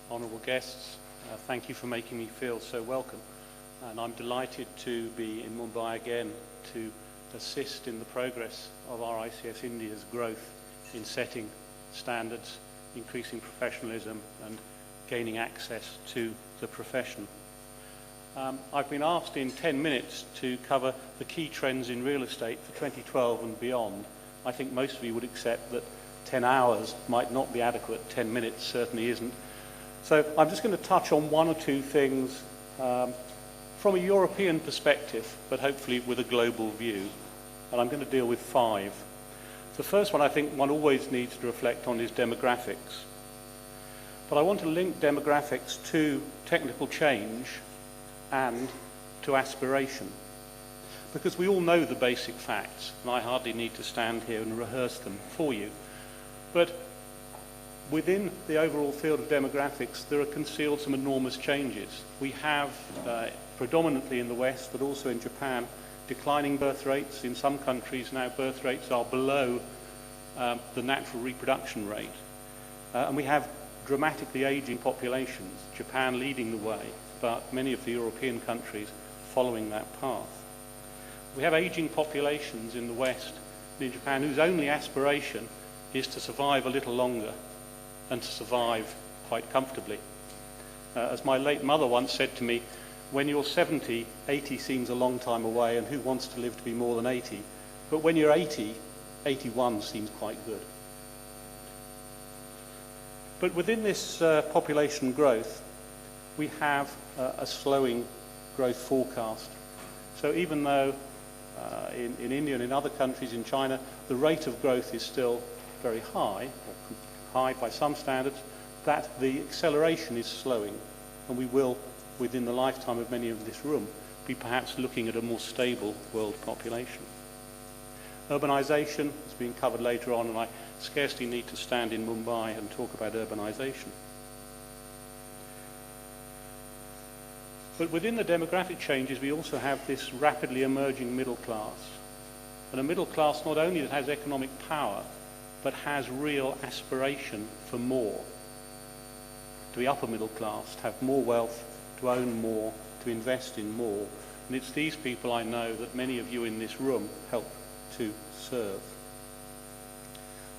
honourable guests, thank you for making me feel so welcome. And I'm delighted to be in Mumbai again to assist in the progress of our ICS India's growth in setting standards, increasing professionalism and gaining access to the profession. I've been asked in 10 minutes to cover the key trends in real estate for 2012 and beyond. I think most of you would accept that 10 hours might not be adequate, 10 minutes certainly isn't. So I'm just going to touch on one or two things from a European perspective, but hopefully with a global view. And I'm going to deal with 5. The first one I think one always needs to reflect on is demographics. But I want to link demographics to technical change and to aspiration. Because we all know the basic facts, and I hardly need to stand here and rehearse them for you. But within the overall field of demographics, there are concealed some enormous changes. We have, predominantly in the West, but also in Japan, declining birth rates. In some countries now, birth rates are below the natural reproduction rate. And we have dramatically aging populations, Japan leading the way, but many of the European countries following that path. We have aging populations in the West and in Japan whose only aspiration is to survive a little longer and to survive quite comfortably. As my late mother once said to me, when you're 70, 80 seems a long time away, and who wants to live to be more than 80? But when you're 80, 81 seems quite good. But within this population growth, we have a slowing growth forecast. So even though in India and in other countries, in China, the rate of growth is still very high, or high by some standards, that the acceleration is slowing, and we will, within the lifetime of many of this room, be perhaps looking at a more stable world population. Urbanisation is being covered later on, and I scarcely need to stand in Mumbai and talk about urbanisation. But within the demographic changes, we also have this rapidly emerging middle class. And a middle class not only that has economic power, but has real aspiration for more. To be upper middle class, to have more wealth, to own more, to invest in more. And it's these people I know that many of you in this room help to serve.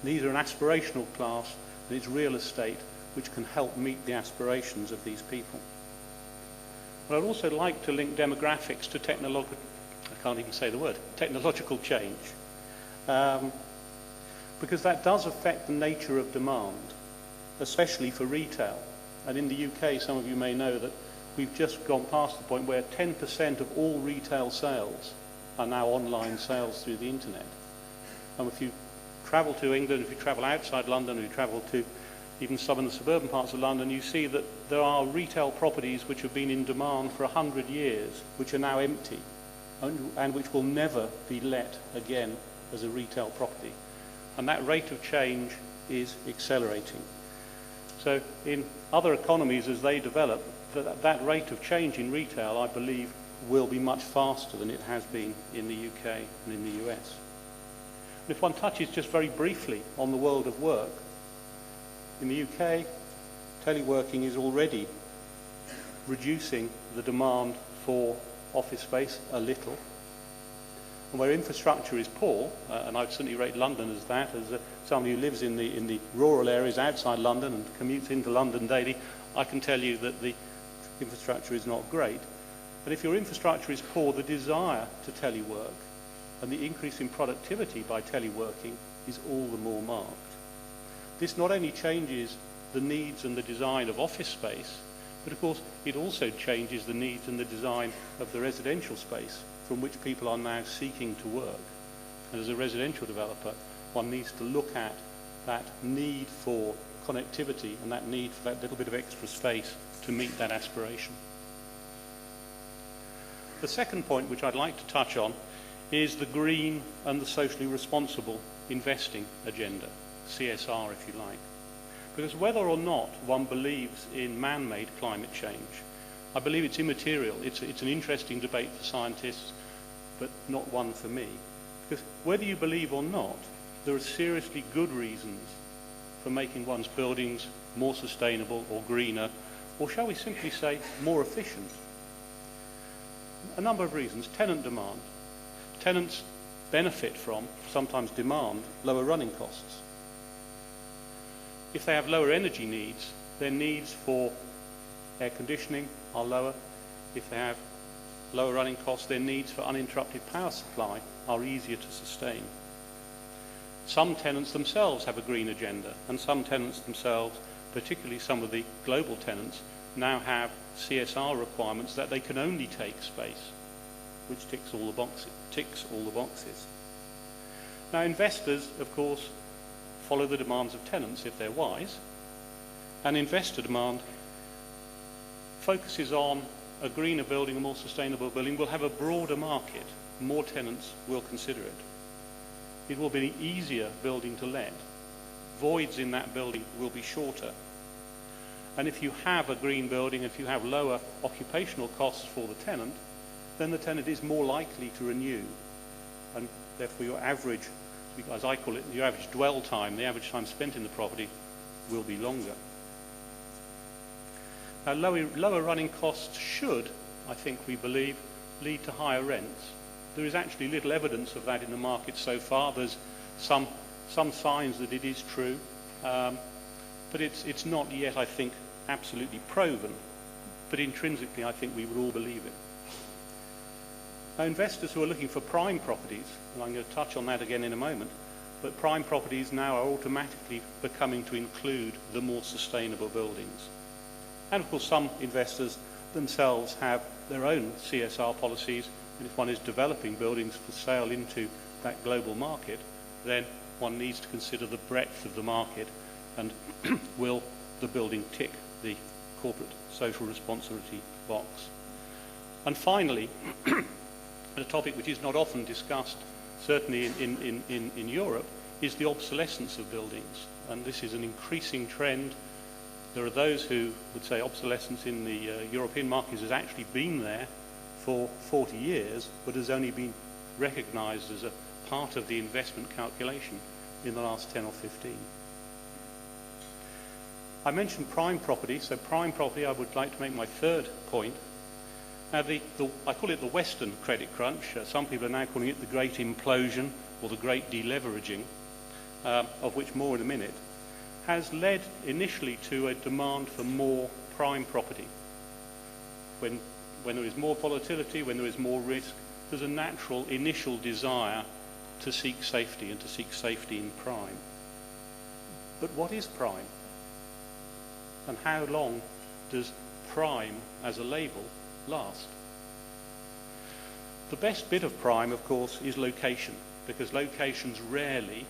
These are an aspirational class, and it's real estate which can help meet the aspirations of these people. But I'd also like to link demographics to technological change. Because that does affect the nature of demand, especially for retail. And in the UK, some of you may know that we've just gone past the point where 10% of all retail sales are now online sales through the internet. And if you travel to England, if you travel outside London, if you travel to even some of the suburban parts of London, you see that there are retail properties which have been in demand for 100 years, which are now empty, and which will never be let again as a retail property. And that rate of change is accelerating. So in other economies, as they develop, that rate of change in retail, I believe, will be much faster than it has been in the UK and in the US. And if one touches just very briefly on the world of work, in the UK, teleworking is already reducing the demand for office space a little. And where infrastructure is poor, and I'd certainly rate London as that, as somebody who lives in the rural areas outside London and commutes into London daily, I can tell you that the infrastructure is not great. But if your infrastructure is poor, the desire to telework and the increase in productivity by teleworking is all the more marked. This not only changes the needs and the design of office space, but of course it also changes the needs and the design of the residential space from which people are now seeking to work. And as a residential developer, one needs to look at that need for connectivity and that need for that little bit of extra space to meet that aspiration. The second point which I'd like to touch on is the green and the socially responsible investing agenda, CSR if you like. Because whether or not one believes in man-made climate change, I believe it's immaterial. It's an interesting debate for scientists, but not one for me. Because whether you believe or not, there are seriously good reasons for making one's buildings more sustainable or greener, or shall we simply say more efficient? A number of reasons. Tenant demand. Tenants benefit from, sometimes demand, lower running costs. If they have lower energy needs, their needs for air conditioning are lower. If they have lower running costs, their needs for uninterrupted power supply are easier to sustain. Some tenants themselves have a green agenda, and some tenants themselves, particularly some of the global tenants, now have CSR requirements that they can only take space, which ticks all the boxes. Now, investors, of course, follow the demands of tenants if they're wise, and investor demand focuses on a greener building, a more sustainable building, will have a broader market. More tenants will consider it. It will be an easier building to let. Voids in that building will be shorter. And if you have a green building, if you have lower occupational costs for the tenant, then the tenant is more likely to renew. And therefore your average, as I call it, your average dwell time, the average time spent in the property, will be longer. Now, lower running costs should, I think we believe, lead to higher rents. There is actually little evidence of that in the market so far. There's some signs that it is true, but it's not yet, I think, absolutely proven. But intrinsically, I think we would all believe it. Now, investors who are looking for prime properties, and I'm going to touch on that again in a moment, but prime properties now are automatically becoming to include the more sustainable buildings. And of course, some investors themselves have their own CSR policies, and if one is developing buildings for sale into that global market, then one needs to consider the breadth of the market and will the building tick the corporate social responsibility box. And finally, a topic which is not often discussed, certainly in Europe, is the obsolescence of buildings. And this is an increasing trend. There are those who would say obsolescence in the European markets has actually been there for 40 years, but has only been recognised as a part of the investment calculation in the last 10 or 15. I mentioned prime property, so prime property I would like to make my third point. Now, I call it the Western credit crunch. Some people are now calling it the great implosion or the great deleveraging, of which more in a minute, has led initially to a demand for more prime property. When there is more volatility, when there is more risk, there's a natural initial desire to seek safety and to seek safety in prime. But what is prime? And how long does prime as a label last? The best bit of prime, of course, is location, because locations rarely,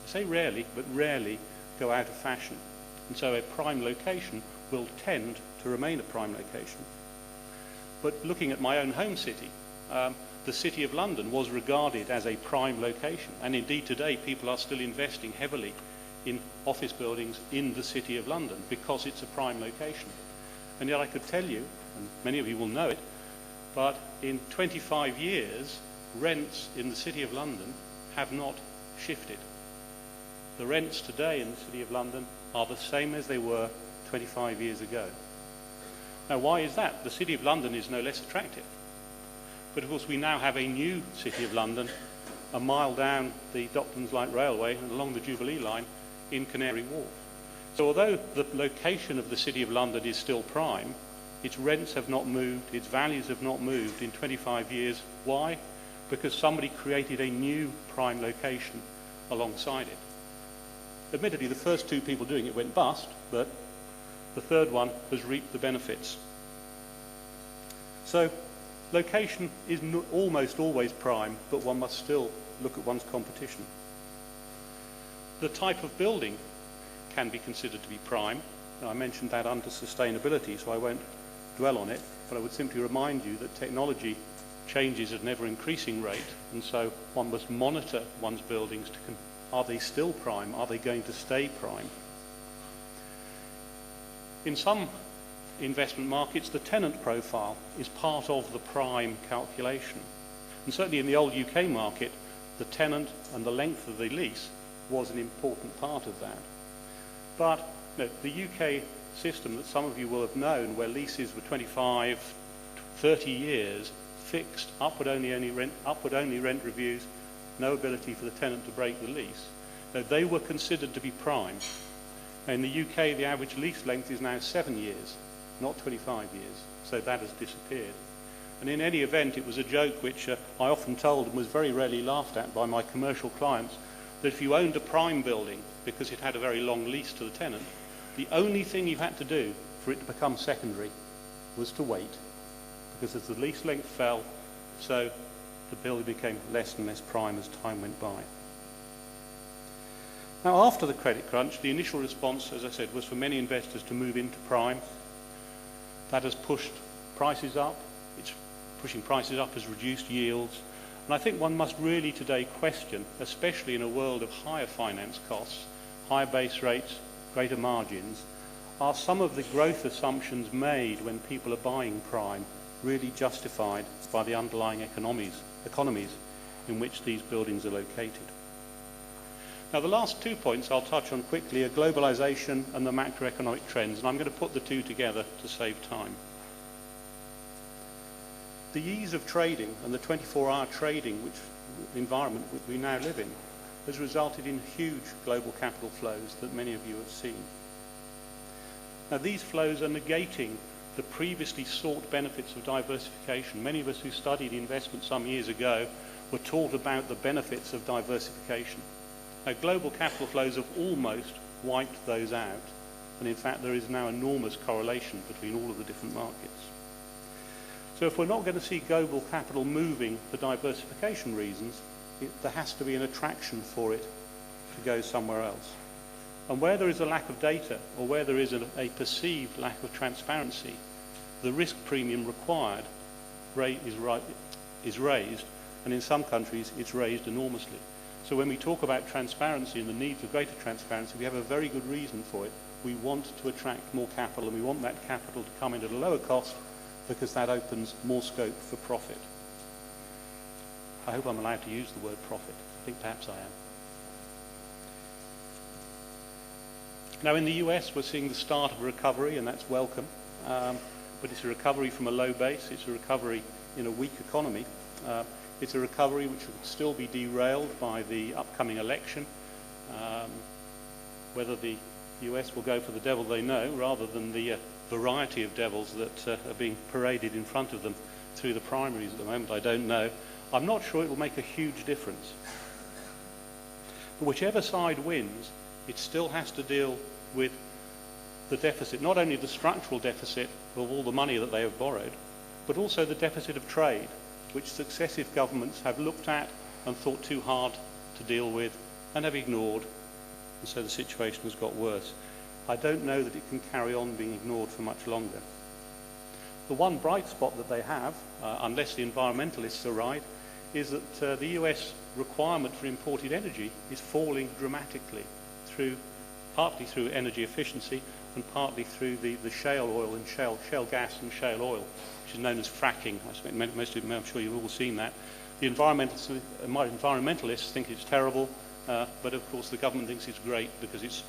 I say rarely, but rarely go out of fashion. And so a prime location will tend to remain a prime location. But looking at my own home city, the City of London was regarded as a prime location. And indeed today people are still investing heavily in office buildings in the City of London because it's a prime location. And yet I could tell you, and many of you will know it, but in 25 years, rents in the City of London have not shifted. The rents today in the City of London are the same as they were 25 years ago. Now, why is that? The City of London is no less attractive. But of course, we now have a new City of London, a mile down the Docklands Light Railway and along the Jubilee Line in Canary Wharf. So although the location of the City of London is still prime, its rents have not moved, its values have not moved in 25 years. Why? Because somebody created a new prime location alongside it. Admittedly, the first two people doing it went bust, but the third one has reaped the benefits. So location is almost always prime, but one must still look at one's competition. The type of building can be considered to be prime. Now, I mentioned that under sustainability, so I won't dwell on it, but I would simply remind you that technology changes at an ever-increasing rate, and so one must monitor one's buildings to are they still prime? Are they going to stay prime? In some investment markets, the tenant profile is part of the prime calculation. And certainly in the old UK market, the tenant and the length of the lease was an important part of that. But No, the UK system that some of you will have known, where leases were 25, 30 years, fixed, upward only rent reviews, no ability for the tenant to break the lease. Now, they were considered to be prime. In the UK, the average lease length is now 7 years, not 25 years, so that has disappeared. And in any event, it was a joke which I often told and was very rarely laughed at by my commercial clients, that if you owned a prime building because it had a very long lease to the tenant, the only thing you had to do for it to become secondary was to wait, because as the lease length fell, so the building became less and less prime as time went by. Now, after the credit crunch, the initial response, as I said, was for many investors to move into prime. That has pushed prices up. It's pushing prices up has reduced yields. And I think one must really today question, especially in a world of higher finance costs, higher base rates, greater margins, are some of the growth assumptions made when people are buying prime really justified by the underlying economies in which these buildings are located? Now, the last 2 points I'll touch on quickly are globalization and the macroeconomic trends, and I'm going to put the two together to save time. The ease of trading and the 24-hour trading environment which we now live in has resulted in huge global capital flows that many of you have seen. Now, these flows are negating the previously sought benefits of diversification. Many of us who studied investment some years ago were taught about the benefits of diversification. Now, global capital flows have almost wiped those out, and in fact there is now enormous correlation between all of the different markets. So if we're not going to see global capital moving for diversification reasons, there has to be an attraction for it to go somewhere else. And where there is a lack of data, or where there is a perceived lack of transparency, the risk premium required is raised, and in some countries it's raised enormously. So when we talk about transparency and the need for greater transparency, we have a very good reason for it. We want to attract more capital, and we want that capital to come in at a lower cost, because that opens more scope for profit. I hope I'm allowed to use the word profit. I think perhaps I am. Now, in the US, we're seeing the start of a recovery, and that's welcome. But it's a recovery from a low base. It's a recovery in a weak economy. It's a recovery which will still be derailed by the upcoming election. Whether the US will go for the devil they know, rather than the variety of devils that are being paraded in front of them through the primaries at the moment, I don't know. I'm not sure it will make a huge difference. But whichever side wins, it still has to deal with the deficit, not only the structural deficit of all the money that they have borrowed, but also the deficit of trade, which successive governments have looked at and thought too hard to deal with and have ignored, and so the situation has got worse. I don't know that it can carry on being ignored for much longer. The one bright spot that they have, unless the environmentalists are right, is that the US requirement for imported energy is falling dramatically, partly through energy efficiency and partly through the shale oil and shale gas and shale oil, which is known as fracking. I suspect most of you, I'm sure you've all seen that. The environmentalists think it's terrible, but of course the government thinks it's great because it's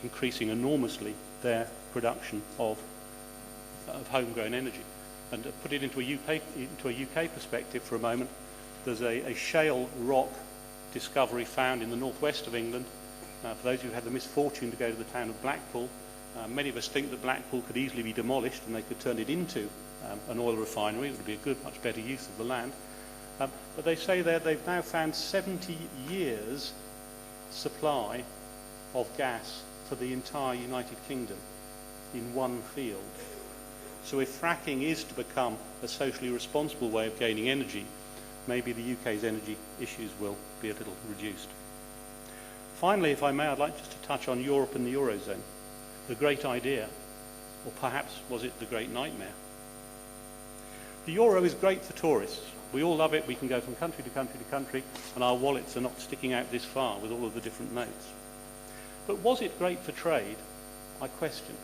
increasing enormously their production of homegrown energy. And to put it into a UK perspective for a moment, there's a shale rock discovery found in the northwest of England. For those who had the misfortune to go to the town of Blackpool, many of us think that Blackpool could easily be demolished and they could turn it into an oil refinery. It would be a good, much better use of the land. But they say there they've now found 70 years supply of gas for the entire United Kingdom in one field. So if fracking is to become a socially responsible way of gaining energy, maybe the UK's energy issues will be a little reduced. Finally, if I may, I'd like just to touch on Europe and the Eurozone. The great idea, or perhaps was it the great nightmare? The Euro is great for tourists. We all love it. We can go from country to country to country, and our wallets are not sticking out this far with all of the different notes. But was it great for trade? I question.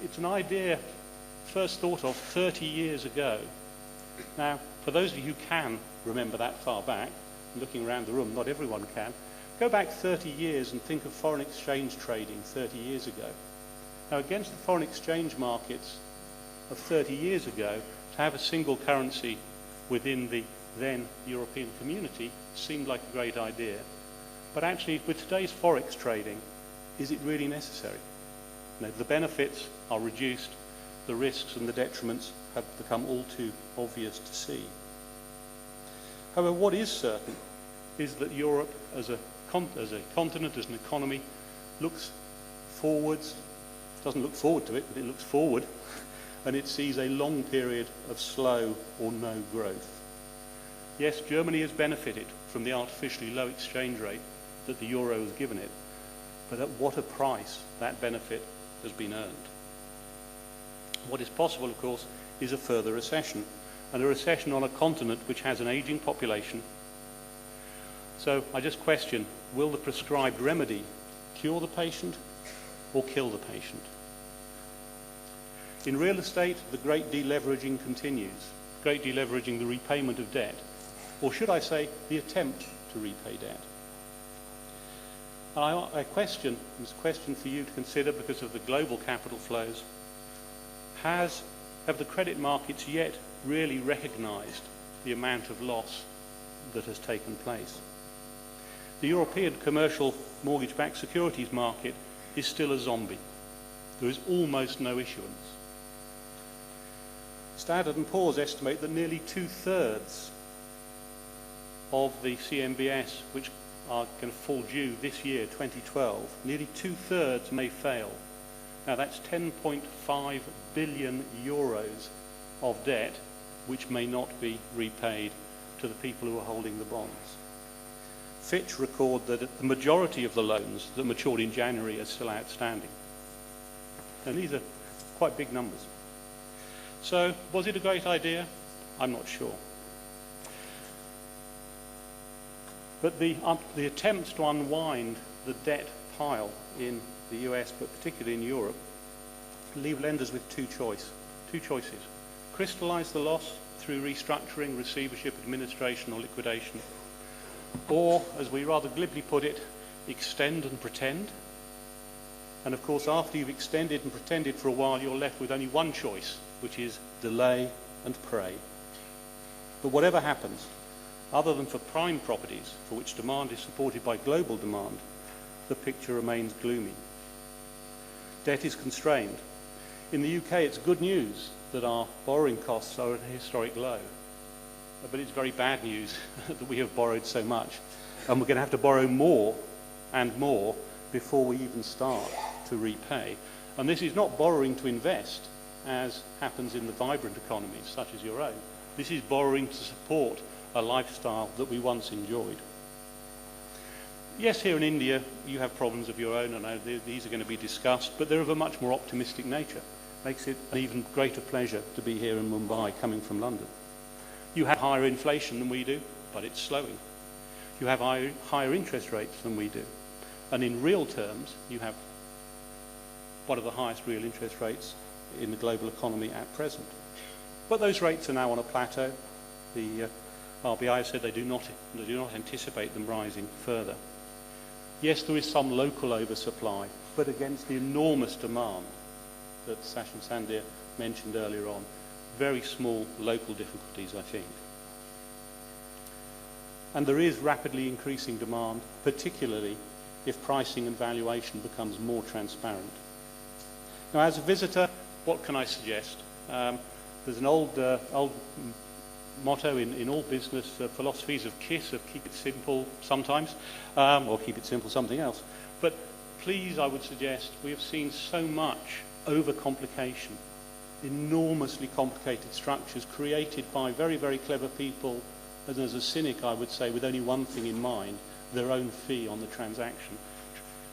It's an idea first thought of 30 years ago. Now, for those of you who can remember that far back, looking around the room, not everyone can, Go back 30 years and think of foreign exchange trading 30 years ago. Now, against the foreign exchange markets of 30 years ago, to have a single currency within the then European community seemed like a great idea. But actually, with today's forex trading, is it really necessary? No, the benefits are reduced, the risks and the detriments have become all too obvious to see. However, what is certain is that Europe as a continent, as an economy, looks forwards, doesn't look forward to it, but it looks forward, and it sees a long period of slow or no growth. Yes, Germany has benefited from the artificially low exchange rate that the euro has given it, but at what a price that benefit has been earned. What is possible, of course, is a further recession, and a recession on a continent which has an aging population. So I just question, will the prescribed remedy cure the patient or kill the patient? In real estate, the great deleveraging continues, great deleveraging, the repayment of debt, or should I say, the attempt to repay debt. I question, this question for you to consider because of the global capital flows, have the credit markets yet really recognised the amount of loss that has taken place? The European commercial mortgage-backed securities market is still a zombie. There is almost no issuance. Standard & Poor's estimate that nearly 2/3 of the CMBS, which are going to fall due this year, 2012, nearly 2/3 may fail. Now that's 10.5 billion euros of debt which may not be repaid to the people who are holding the bonds. Fitch record that the majority of the loans that matured in January are still outstanding. And these are quite big numbers. So, was it a great idea? I'm not sure. But the attempts to unwind the debt pile in the US, but particularly in Europe, leave lenders with two choices. Crystallize the loss through restructuring, receivership, administration or liquidation. Or, as we rather glibly put it, extend and pretend. And of course, after you've extended and pretended for a while, you're left with only one choice, which is delay and pray. But whatever happens, other than for prime properties, for which demand is supported by global demand, the picture remains gloomy. Debt is constrained. In the UK, it's good news that our borrowing costs are at a historic low. But it's very bad news that we have borrowed so much. And we're going to have to borrow more and more before we even start to repay. And this is not borrowing to invest, as happens in the vibrant economies such as your own. This is borrowing to support a lifestyle that we once enjoyed. Yes, here in India, you have problems of your own. I know these are going to be discussed, but they're of a much more optimistic nature. Makes it an even greater pleasure to be here in Mumbai, coming from London. You have higher inflation than we do, but it's slowing. You have higher interest rates than we do. And in real terms, you have one of the highest real interest rates in the global economy at present. But those rates are now on a plateau. The RBI has said they do not anticipate them rising further. Yes, there is some local oversupply, but against the enormous demand that Sachin Sandhya mentioned earlier on, very small local difficulties, I think. And there is rapidly increasing demand, particularly if pricing and valuation becomes more transparent. Now, as a visitor, what can I suggest? There's an old motto in all business philosophies of KISS, of keep it simple sometimes, or keep it simple something else. But please, I would suggest, we have seen so much overcomplication, enormously complicated structures created by very, very clever people, and as a cynic, I would say, with only one thing in mind, their own fee on the transaction.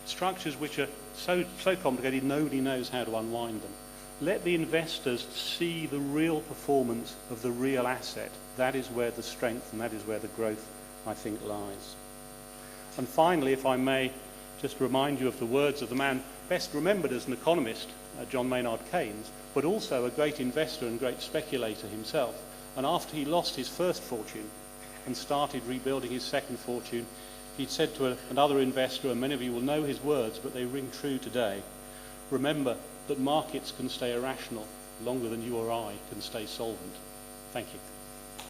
Structures which are so complicated, nobody knows how to unwind them. Let the investors see the real performance of the real asset. That is where the strength and that is where the growth, I think, lies. And finally, if I may, just remind you of the words of the man best remembered as an economist, John Maynard Keynes, but also a great investor and great speculator himself. And after he lost his first fortune and started rebuilding his second fortune, He'd said to another investor, and many of you will know his words, but they ring true today: remember that markets can stay irrational longer than you or I can stay solvent. Thank you.